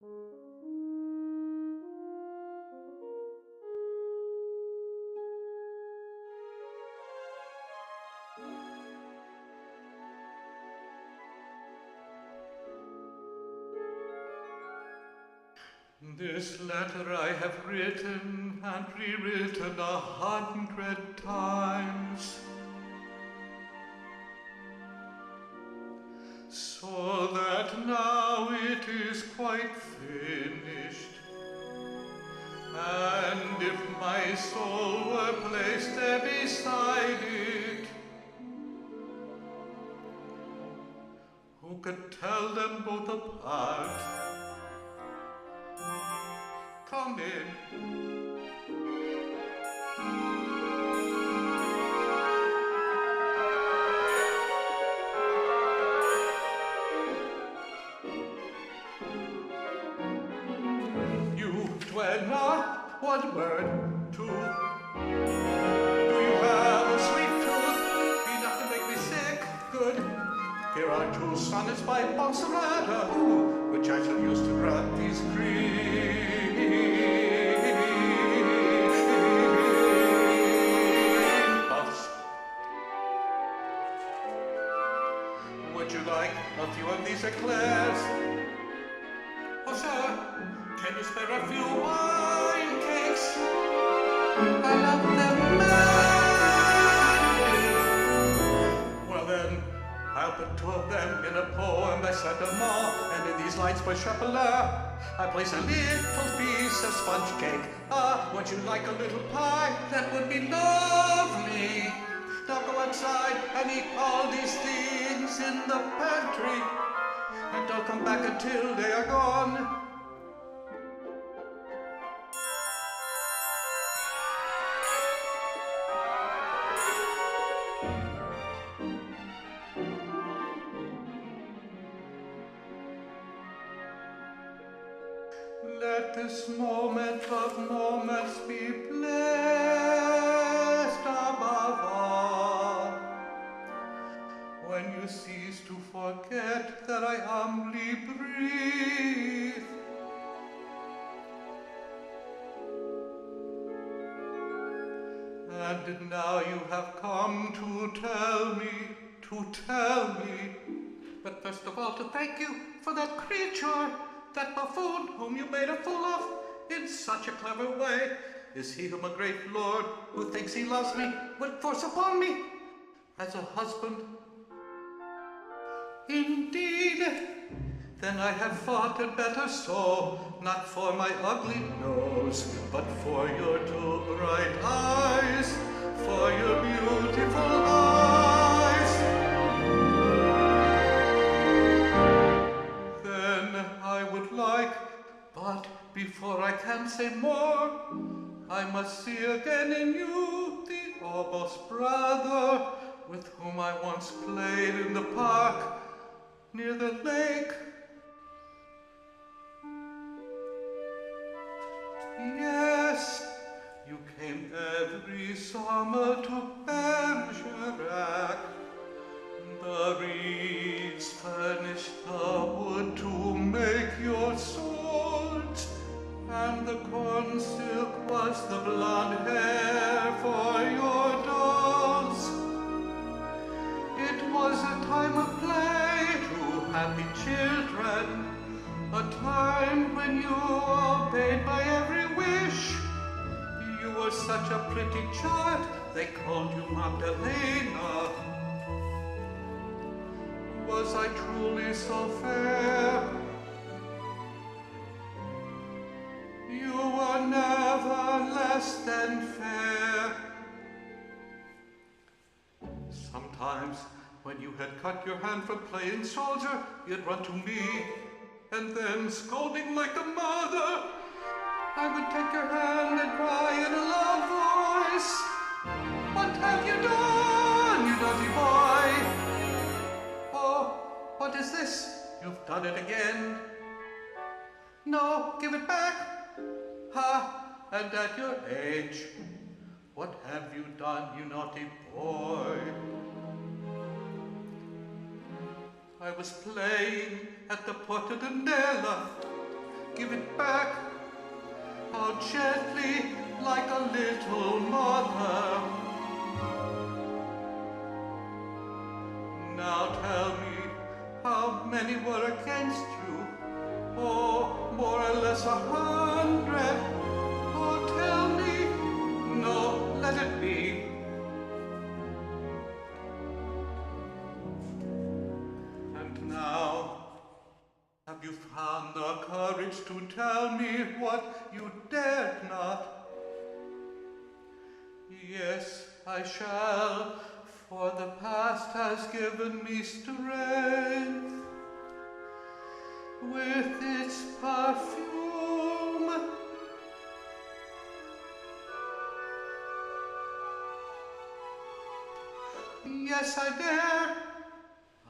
This letter I have written and rewritten 100 times, so that now it is quite finished. And if my soul were placed there beside it, who could tell them both apart? Come in. You duenna, one word, two. Do you have a sweet tooth? Enough to make me sick? Good. Here are 2 sonnets by Cyrano, which I shall use to grant these griefs. Would you like a few of these eclairs? Oh, sir, can you spare a few wine cakes? I love them madly. Well then, I'll put 2 of them in a poem by Saint-Amand, and in these lines by Chapelain, I place a little piece of sponge cake. Ah, would you like a little pie? That would be lovely. Now go outside and eat all these things in the pantry, and don't come back until they are gone. Let this moment of moments be blessed above all, when you cease to forget that I humbly breathe. And now you have come to tell me, but first of all to thank you for that creature, that buffoon whom you made a fool of in such a clever way. Is he whom a great lord who thinks he loves me would force upon me as a husband? Indeed, then I have fought it better so, not for my ugly nose, but for your 2 bright eyes, for your beautiful eyes. Then I would like, but before I can say more, I must see again in you the almost brother with whom I once played in the park near the lake. Yes, you came every summer to Bergerac. The reeds furnished the wood to make your swords, and the corn silk was the blonde hair for your dolls. It was a time of play to happy children, a time when you obeyed my every wish. You were such a pretty child, they called you Magdalena. Was I truly so fair? You were never less than fair. Sometimes, when you had cut your hand from playing soldier, you'd run to me, and then, scolding like a mother, I would take your hand and cry in a loud voice, "What have you done, you naughty boy?" "Oh, what is this? You've done it again." "No, give it back." "Ha, and at your age, what have you done, you naughty boy?" I was playing at the Porta de Nella, give it back. How gently, like a little mother. Now tell me, how many were against you? Oh, more or less 100. Oh, tell me, no, let it be. And now, have you found the courage to tell me what you dared not? Yes, I shall, for the past has given me strength with its perfume. Yes, I dare.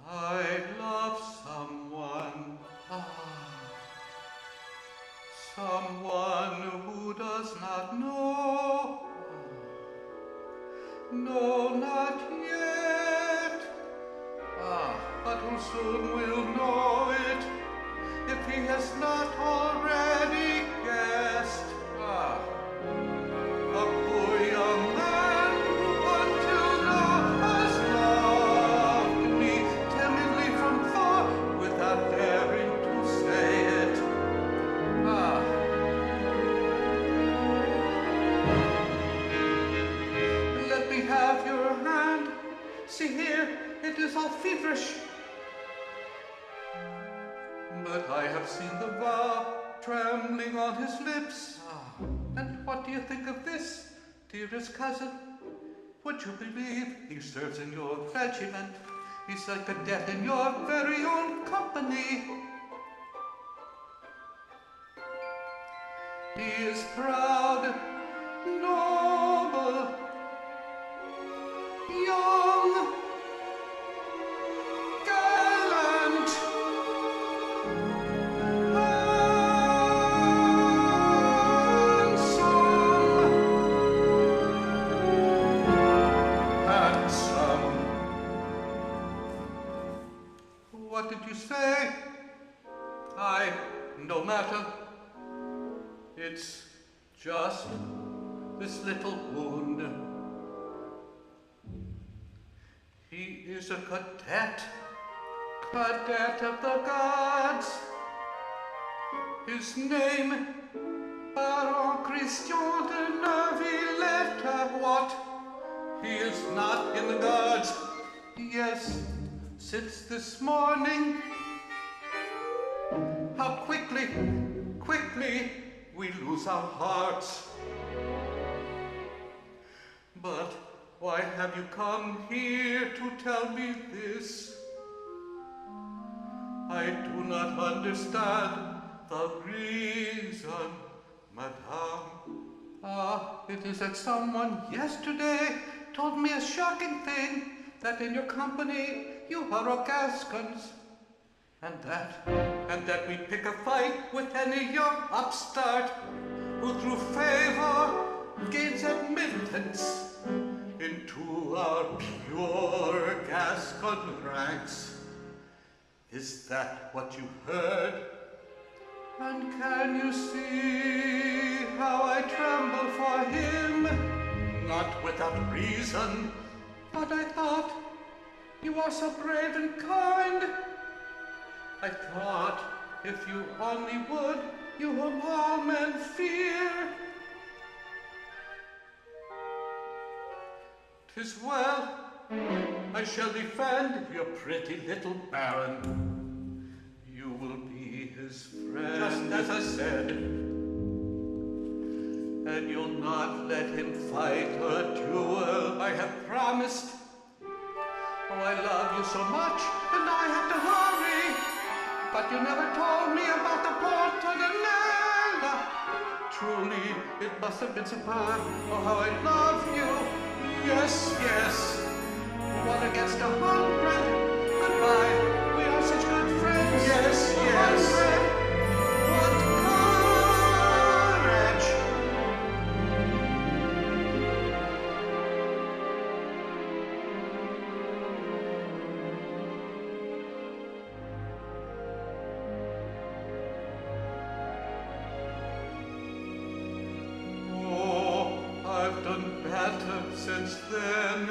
I love someone. Someone who does not know. No, not yet. But who soon will know it, if he has not already guessed. A poor young man who until now has loved me timidly from far, without daring to say it. Let me have your hand. See here, it is all feverish. But I have seen the vow trembling on his lips. And what do you think of this, dearest cousin? Would you believe he serves in your regiment? He's a cadet in your very own company. He is proud, noble, young, gallant, handsome. What did you say? No matter. It's just this little wound. He is a cadet of the guards. His name, Baron Christian de Neuvillette. What? He is not in the guards. Yes, since this morning. How quickly we lose our hearts. But why have you come here to tell me this? I do not understand the reason, madame. It is that someone yesterday told me a shocking thing, that in your company you are Gascons. And that we pick a fight with any young upstart who through favor gains admittance into our pure Gascon ranks. Is that what you heard? And can you see how I tremble for him? Not without reason, but I thought you are so brave and kind. I thought, if you only would, you whom all men fear. 'Tis well, I shall defend your pretty little baron. You will be his friend, just as I said. And you'll not let him fight a duel. I have promised. Oh, I love you so much, and I have to hurry. But you never told me about the Porta de Nella. Truly, it must have been superb. Oh, how I love you. Yes, yes. 1 against 100. Goodbye. We are such good friends. Yes, yes. 100. What courage. since then.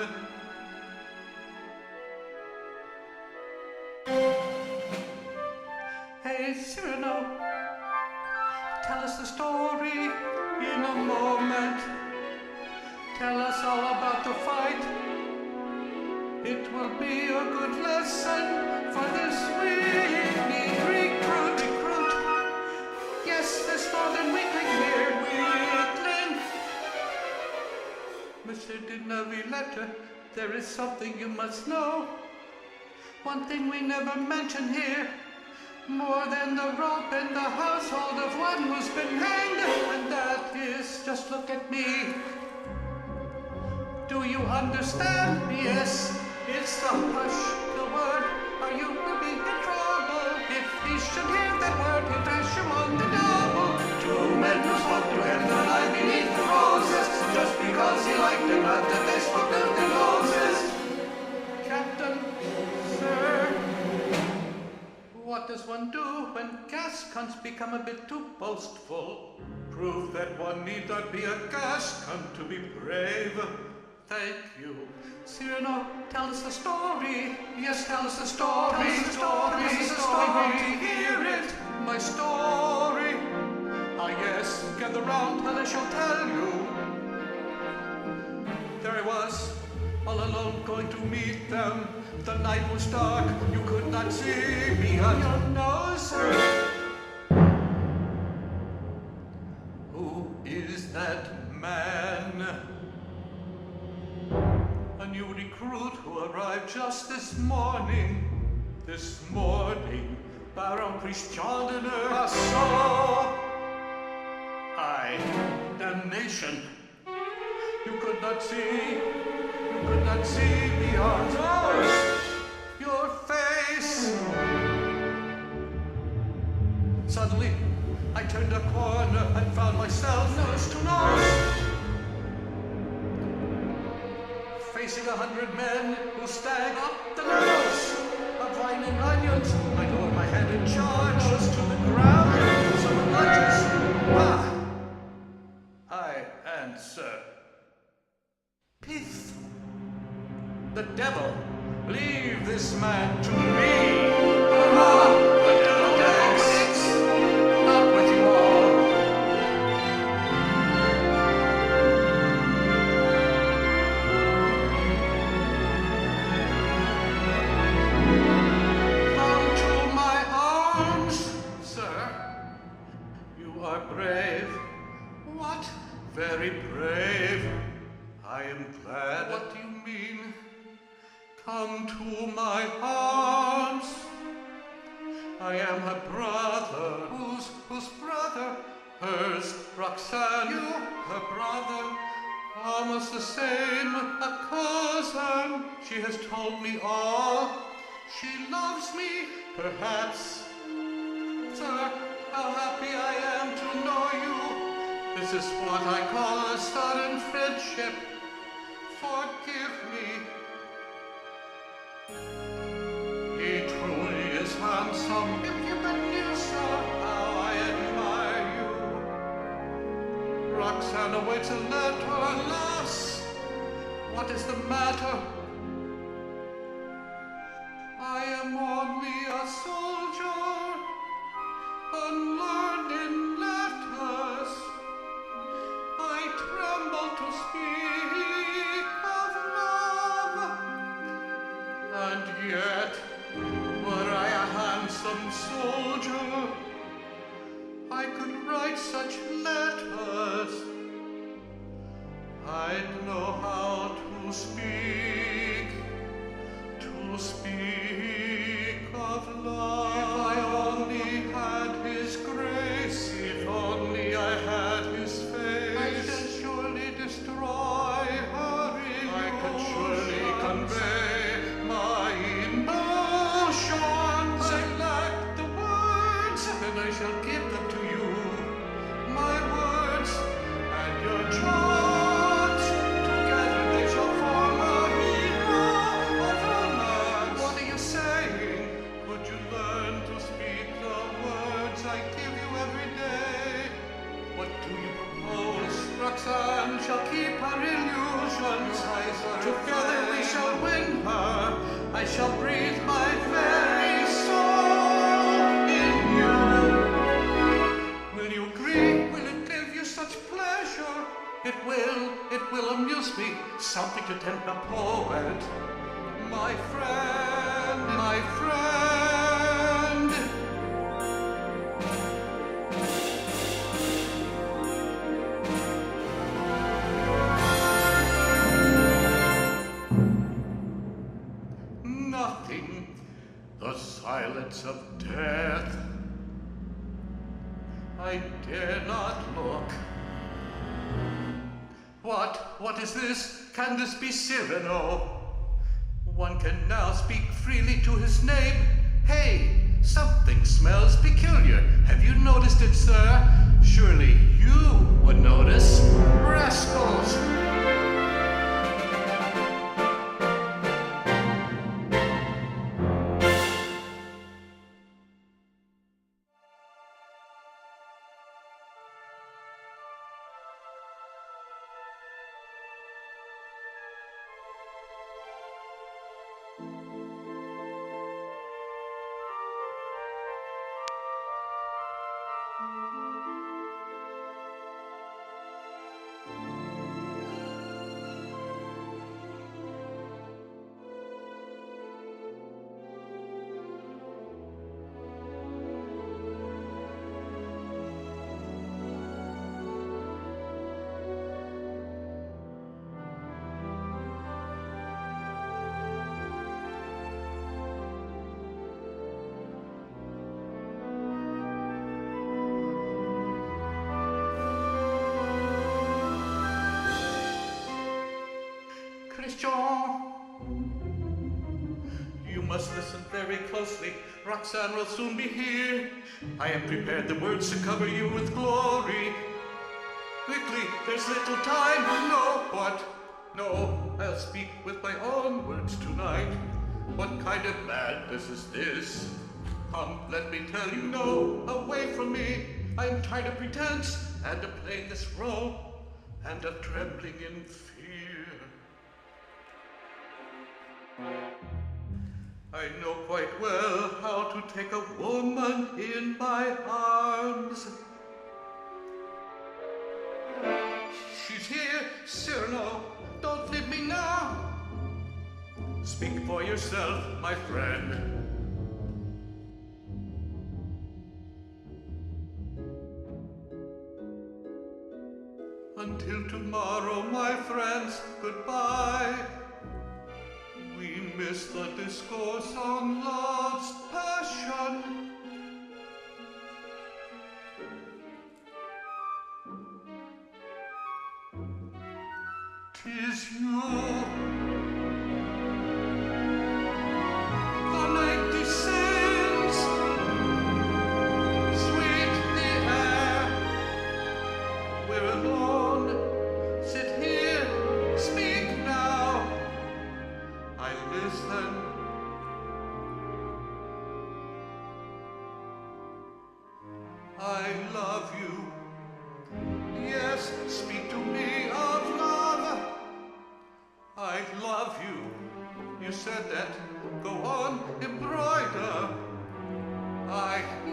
Hey, Cyrano, tell us the story in a moment. Tell us all about the fight. It will be a good lesson for this weekly recruit. Yes, this northern weakling here, weakling. Mr. Dinnery letter, there is something you must know. One thing we never mention here, more than the rope in the household of one who's been hanged, and that is, just look at me. Do you understand? Yes, it's the hush, the word. Are you really in trouble? If he should hear that word, he'll dash him on the double. Two men who spoke together lie beneath the roses, just because he liked them, not that they spoke of their noses. Captain, sir, what does one do when gas-cunts become a bit too boastful? Prove that one need not be a gas-cunt to be brave. Thank you. Cyrano, tell us the story. Yes, tell us the story. Tell us the story. Tell us the story. I want to hear it. My story. Ah, yes, gather round and I shall tell you. There I was, all alone, going to meet them. The night was dark, you could not see me on your nose. Who is that man? A new recruit who arrived just this morning. This morning, Baron Christianer. Ah, so! Aye, damnation. You could not see beyond your face. Suddenly, I turned a corner and found myself nose to nose, facing 100 men who stag up the nose of vine and onions. I lowered my hand in charge, nose to the ground. Someone lunges. Ah! I answer. Piff! The devil! Leave this man to me! Ah! The devil takes! Not with you all! Come to my arms, sir. You are brave. What? Very brave. I am glad. What do you mean? Come to my arms. I am her brother. Whose brother? Hers, Roxanne. You, her brother. Almost the same, a cousin. She has told me all. She loves me, perhaps. Sir, how happy I am to know you. This is what I call a sudden friendship. Forgive me. He truly is handsome. If you but knew, sir, how I admire you. Roxanne awaits a letter, alas. What is the matter? I am only a soldier, unlearned in letters. I tremble to speak of love, and yet, were I a handsome soldier, I could write such letters. I'd know how to speak of love. If I only had his grace, if only I had his face, I should surely destroy her illusions. I could surely convey my emotions. I lack the words, then I shall give them to you. My words and your charms, together they shall form a hymn. I shall breathe my very soul in you. Will you agree? Will it give you such pleasure? It will amuse me, something to tempt a poet. My friend, my friend. Nothing, the silence of death. I dare not look. What is this? Can this be Cyrano? One can now speak freely to his name. Hey, something smells peculiar. Have you noticed it, sir? Surely you would notice. Rascals! Christian, you must listen very closely. Roxanne will soon be here. I have prepared the words to cover you with glory. Quickly, there's little time. No, what? No, I'll speak with my own words tonight. What kind of madness is this? Come, let me tell you, no, away from me. I am tired of pretense and of playing this role and of trembling in fear. I know quite well how to take a woman in my arms. She's here, Cyrano. Don't leave me now. Speak for yourself, my friend. Until tomorrow, my friends, goodbye. We miss the discourse on love's passion. 'Tis you. The night descends. Sweet the air. We're alone. Sit here. Speak now. I listen. I love you. Yes, speak to me of love. I love you. You said that. Go on, embroider.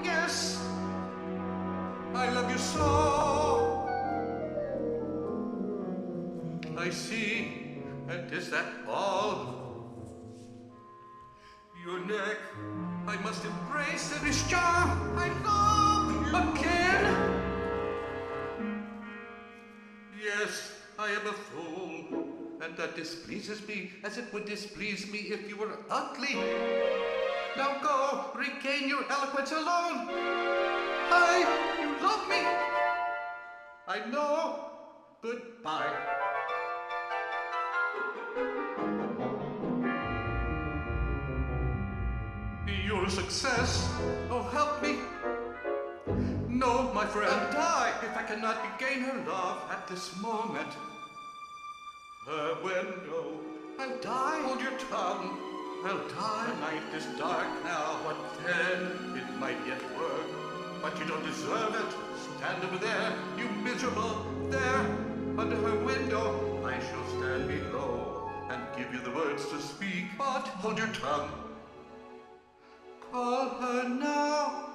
Yes. I love you so. I see. And is that all? Your neck, I must embrace it. Christian, I love you again. Yes, I am a fool, and that displeases me as it would displease me if you were ugly. Now go, regain your eloquence alone. You love me. I know. Goodbye. You're a success. Oh, help me. No, my friend. I'll die if I cannot regain her love at this moment. Her window. I'll die. Hold your tongue. I'll die. The night is dark now. What then? It might yet work. But you don't deserve it. Stand over there, you miserable. There, under her window. I shall stand below and give you the words to speak, but hold your tongue. Call her now.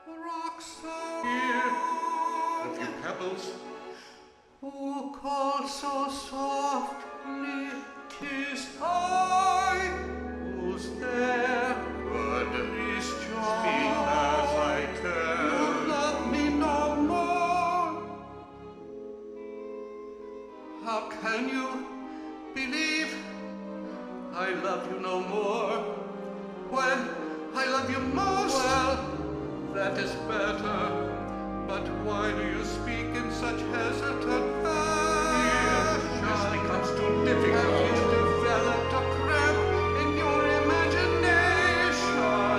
The rocks are here, a few pebbles. Oh, call so softly, 'tis I who's there. Good, please speak as I tell. You love me no more. How can you believe I love you no more when I love you most? Well, that is better, but why do you speak in such hesitant fashion? This becomes too difficult. Have you developed a cramp in your imagination?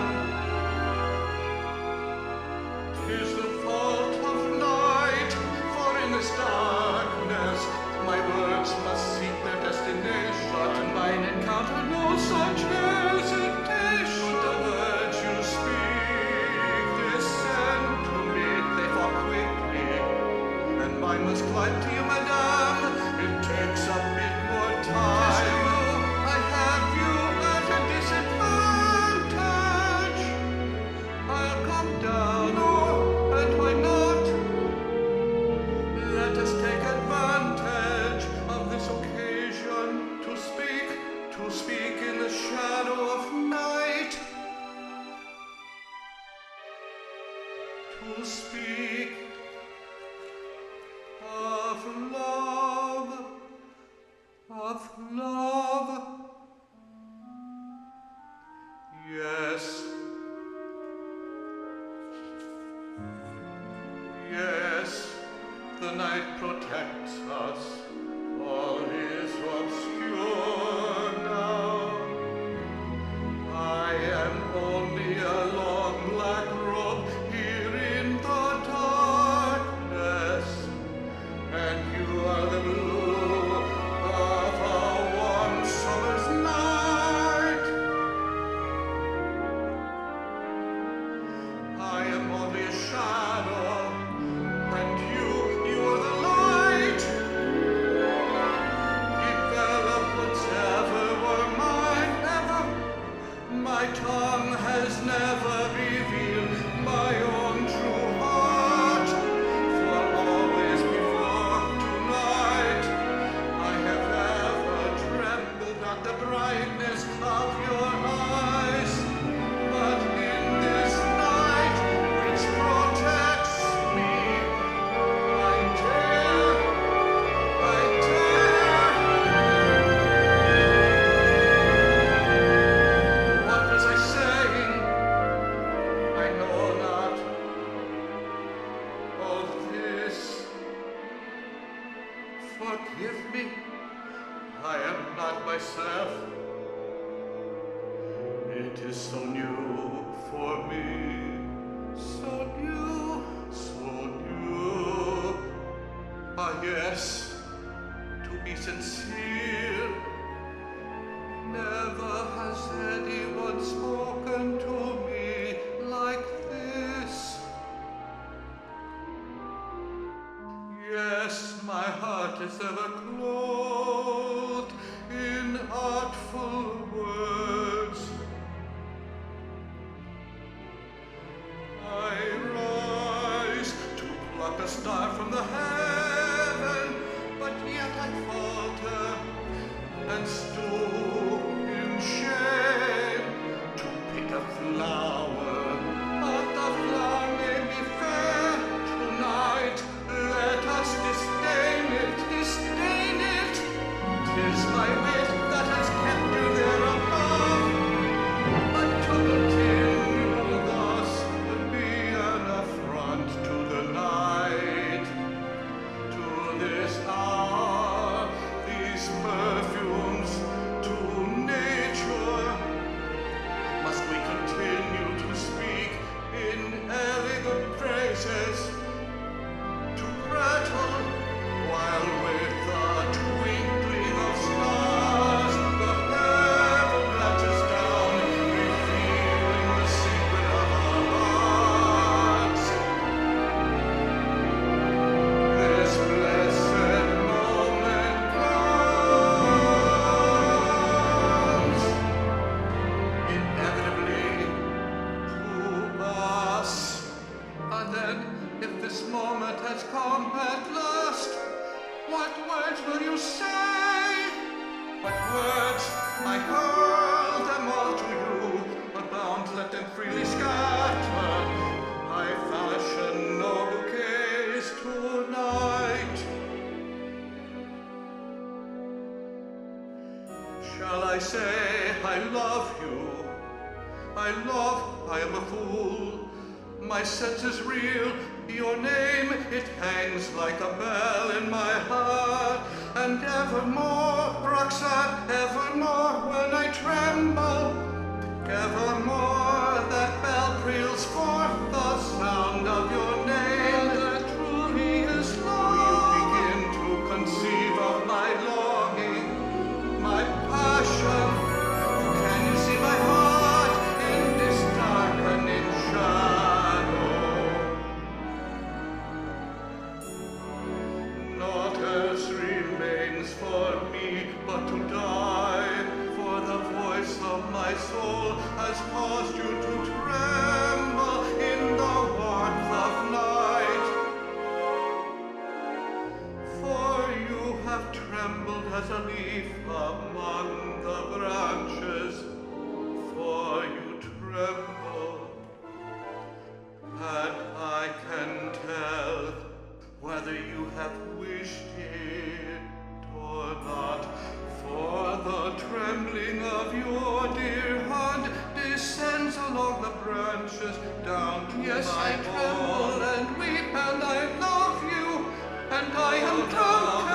'Tis the fault of night, for in this darkness my words must seek their destination. But mine encounter no such hesitation. The words you speak descend to me, they fall quickly, and mine must climb to you, madame. It takes a bit more time. I have you at a disadvantage. I'll come down, and why not? Let us take advantage of this occasion to speak in the shadow of night. To speak of love, of love. Yes. Yes, the night protects us. All is obscure now. I am only a long black robe here in the darkness, and you are the blue of a warm summer's night. I am only a shadow, and you are the light. Developments ever were mine, ever. My tongue has never revealed my own true heart. For always before tonight, I have ever trembled at the brightness of your eyes. But in this night which protects me, I dare. What was I saying? I know not. All this. Forgive me. I am not myself. It is so new for me. So new, so new. Ah, yes, to be sincere. Never has anyone spoken to me like this. Yes, my heart is ever clothed in artful words. I rise to pluck a star from the heaven, but yet I falter and stoop in shame to pick a flower. But the flower may be fair tonight. Let us disdain it, disdain it. 'Tis my wit that has kept you there above. But to continue thus would be an affront to the night, to this hour, these perfumes I hurl them all to you, unbound let them freely scatter. I fashion no bouquets tonight. Shall I say I love you? I am a fool. My senses reel, your name, it hangs like a bell in my heart. And evermore, Roxanne, evermore when I tremble, evermore that bell peals forth the sound of your name. And that truly is love. You begin to conceive of my longing, my passion. Can you see my heart in this darkening shadow? Naught else remains for me but to die, for the voice of my soul has caused you to tremble in the warmth of night. For you have trembled as a leaf among the branches, for you tremble, and I can tell whether you have wished it or not, for the trembling of your dear hand descends along the branches down to Yes, my I tremble bone. and weep, and I love you, and I am drunk